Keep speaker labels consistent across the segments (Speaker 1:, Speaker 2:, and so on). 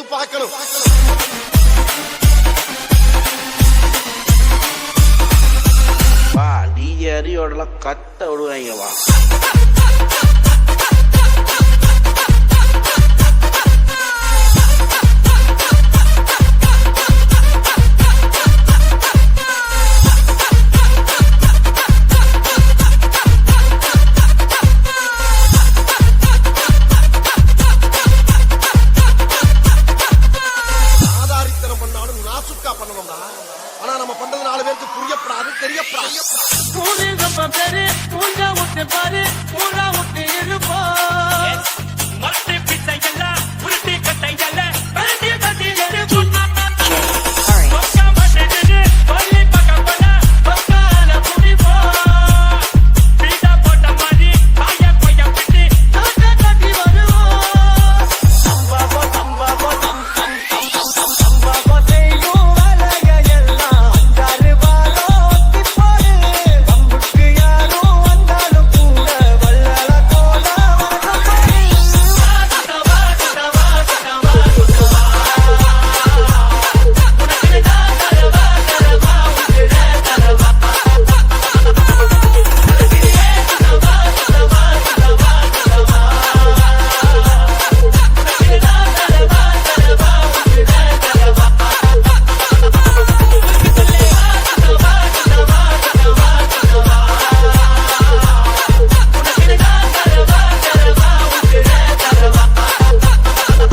Speaker 1: கொடுத்து பார்க்கணும்.
Speaker 2: வா டிஜே அரியோடலாம் கத்த விடுவாங்க வா.
Speaker 1: ஆனா நம்ம பண்றது 4 பேருக்கு புரியப்படாது, தெரியப்படாது.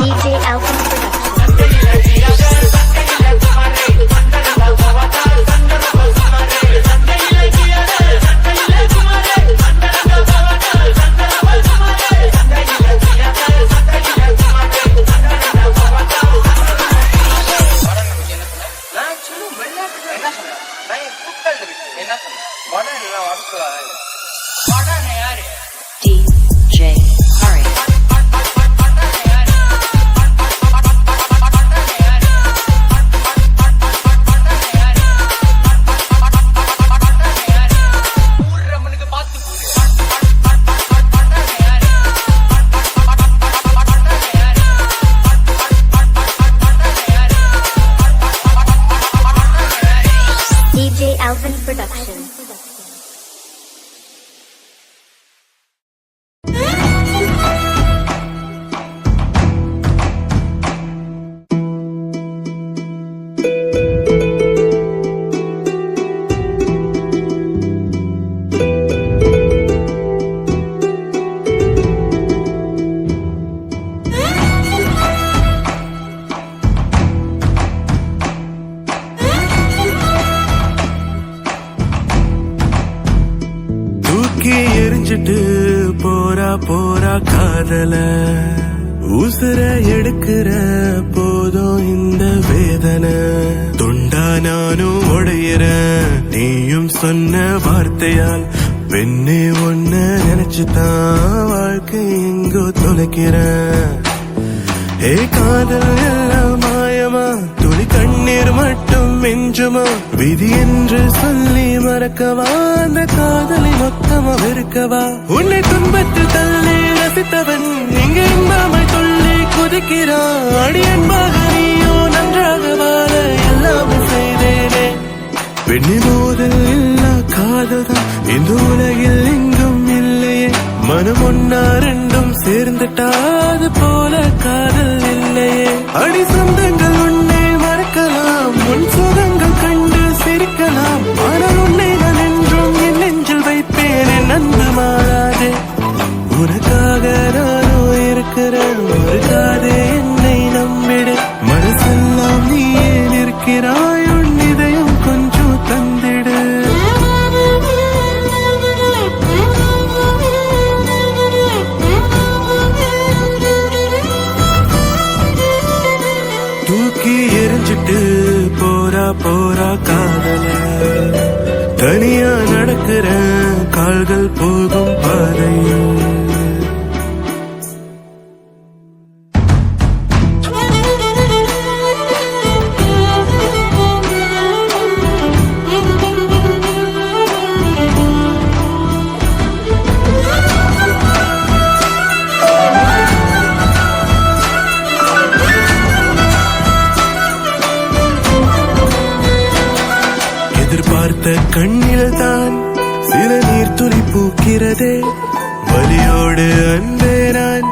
Speaker 3: DJ Hari. DJ Alvin Production.
Speaker 4: Bora Bora காதல உசுர எடுக்கிற போதும் இந்த வேதனை தொண்டா நானும் உடையிற நீயும் சொன்ன வார்த்தையால் பெண்ணே ஒன்ன நினைச்சுதான் வாழ்க்கை எங்கோ தொலைக்கிற ஏ காதல் எல்லாம் மாயமா துளி கண்ணீர் மட்டும் மிஞ்சுமா விதி என்று சொல்லி மறக்கவா அந்த காதலை மொத்தமா வெறுக்கவா உன்னை துன்பத்தில் தள்ளி ரசித்தவன் இங்கே இன்பமாய் துள்ளி குதிக்கிறான் அடி அன்பாக நீயோ நன்றாக வாழ எல்லாமே செய்தேனே பெண்ணி மோதல் இல்லா காதல் தான் இந்த உலகில் எங்கும் இல்லையே மனம் ஒன்னா ரெண்டும் சேர்ந்துட்டா அது போல காதல் இல்லையே அடி சொந்தங்கள் உன்னை மறக்கலாம் உன் சுகங்கள் கண்டு சிரிக்கலாம் ஆனால் உன்னை நான் என்றும் என் நெஞ்சில் வைப்பேன் என் அன்பு மாறாதே உனக்காக நானும் இருக்கிறேன் மறுக்காதே என்னை நம்பிடு மனசெல்லாம் நீயே நிற்கிறாய் உன் இதயம் கொஞ்சம் தந்திடு தூக்கி எரிஞ்சிட்டு போரா போரா காதல தனியா நடக்கிற கால்கள் போகும் பாதையில் கண்ணில் தான் சில நீர் துளி பூக்கிறதே. வலியோடு அன்பே நான்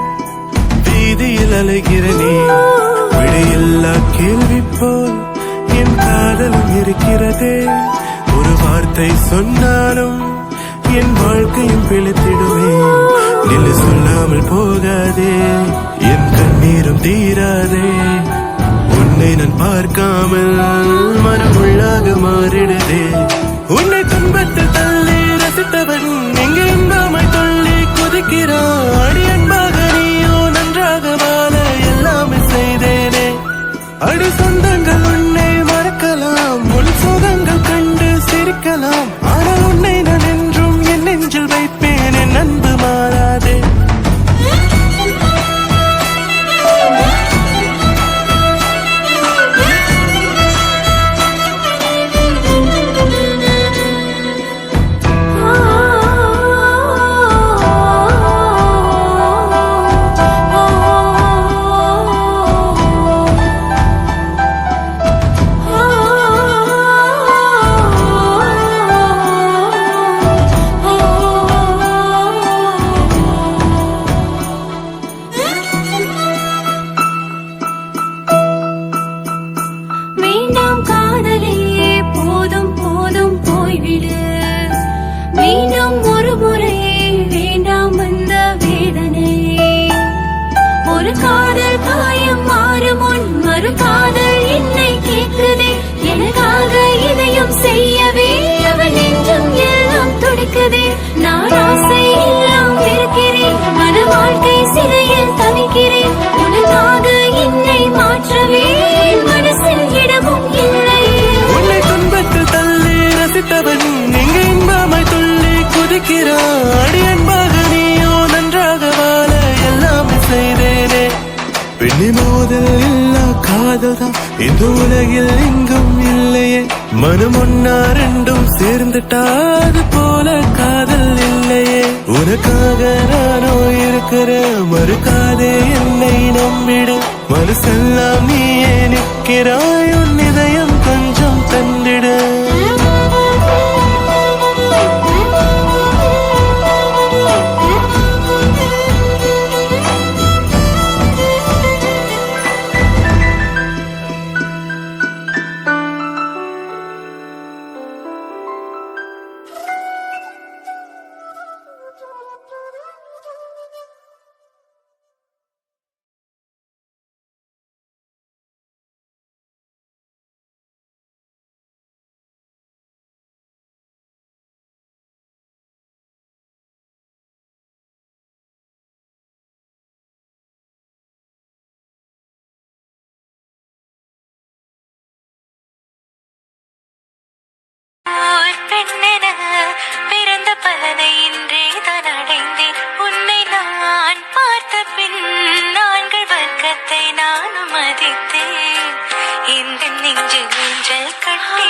Speaker 4: வீதியில் அலைகிறனே. விடையில்லா கேள்வி போல் என் காதலும் இருக்கிறதே. ஒரு வார்த்தை சொன்னாலும் என் வாழ்க்கையும் பிழைத்திடுமே. நில்லு சொல்லாமல் போகாதே, என் கண்ணீரும் தீராதே. உன்னை நான் பார்க்காமல் மனம் உள்ளாக மாறிடுதே. உன்னை துன்பத்தில் தள்ளி ரசித்தவன் எங்கே இன்பமாய் தொள்ளி குதிக்கிறான். அடி அன்பாக நீயோ நன்றாக வாழ எல்லாமே செய்தேனே. அடி சொந்தங்கள் உன்னை மறக்கலாம், உன் சுகங்கள் கண்டு சிரிக்கலாம். ஆனால் உன்னை நான் என்றும் என் நெஞ்சில் வைப்பேன், என் அன்பு மாறாதே.
Speaker 5: வேண்டாம் காதலே, போதும் போதும் போய்விடு. மீண்டும் ஒரு முறை வேண்டாம் அந்த வேதனை. ஒரு காதல் காயம் மாறும் முன் மறு காதல் என்னை கேட்குதே. எனக்காக இதையும் செய்யவே அவன் நெஞ்சம் எல்லாம் துடிக்குதே. நான் ஆசை எல்லாம் இருக்கிறேன், மன வாழ்க்கை சிறையில் தவிக்கிறேன். உனக்காக என்னை மாற்றவே மனசில் இடமும் இல்லை.
Speaker 4: உன்னை துன்பத்தில் தள்ளி ரசித்தவன் எங்கே இன்பமாய் துள்ளி குதிக்கிறான். அடி அன்பாக நீயோ நன்றாக வாழ எல்லாமே செய்தேனே. பெண்ணி மோதல் இல்லா காதல் தான் இந்த உலகில் எங்கும் இல்லையே. மனம் ஒன்னா ரெண்டும் சேர்ந்துட்டா அது போல காதல் இல்லையே. உனக்காக நானோ இருக்கிற, மறுக்காதே என்னை நம்பிடு. மனசெல்லாம் நீயே நிற்கிறாய், உன் இதயம் கொஞ்சம் தந்திடு.
Speaker 5: பெண்ணென பிறந்த பலனை இன்றே தான் அடைந்தேன். உன்னை நான் பார்த்த பின் நான்கள் வர்க்கத்தை நான் மதித்தேன். இந்த நெஞ்சில் ஊஞ்சல் கட்டி